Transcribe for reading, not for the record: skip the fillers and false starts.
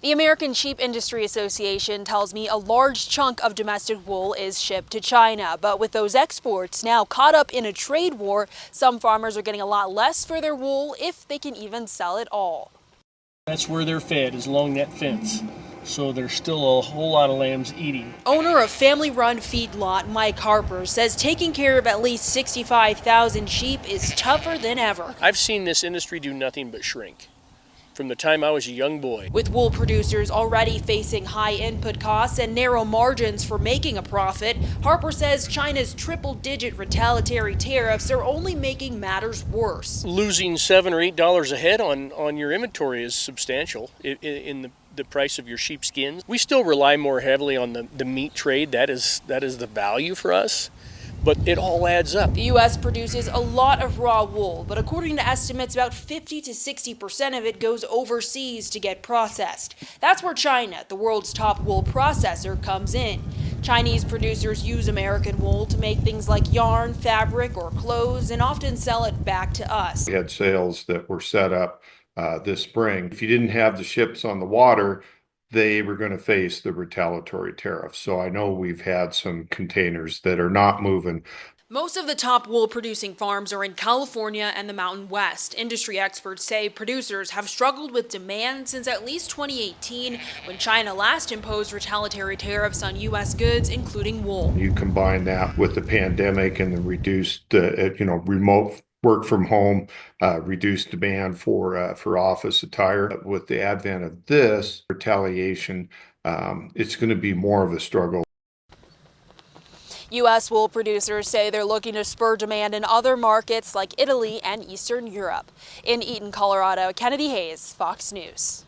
The American Sheep Industry Association tells me a large chunk of domestic wool is shipped to China. But with those exports now caught up in a trade war, some farmers are getting a lot less for their wool if they can even sell it all. That's where they're fed, is along that fence. So there's still a whole lot of lambs eating. Owner of family-run feedlot Mike Harper says taking care of at least 65,000 sheep is tougher than ever. I've seen this industry do nothing but shrink from the time I was a young boy. With wool producers already facing high input costs and narrow margins for making a profit, Harper says China's triple-digit retaliatory tariffs are only making matters worse. Losing $7 or $8 a head on your inventory is substantial in the price of your sheep skins. We still rely more heavily on the meat trade. That is the value for us. But it all adds up. The U.S. produces a lot of raw wool, but according to estimates, about 50 to 60% of it goes overseas to get processed. That's where China, the world's top wool processor, comes in. Chinese producers use American wool to make things like yarn, fabric, or clothes, and often sell it back to us. We had sales that were set up this spring. If you didn't have the ships on the water, they were going to face the retaliatory tariffs. So I know we've had some containers that are not moving. Most of the top wool producing farms are in California and the Mountain West. Industry experts say producers have struggled with demand since at least 2018, when China last imposed retaliatory tariffs on U.S. goods, including wool. You combine that with the pandemic and the reduced, remote work from home, reduced demand for office attire. With the advent of this retaliation, it's going to be more of a struggle. U.S. wool producers say they're looking to spur demand in other markets like Italy and Eastern Europe. In Eaton, Colorado, Kennedy Hayes, Fox News.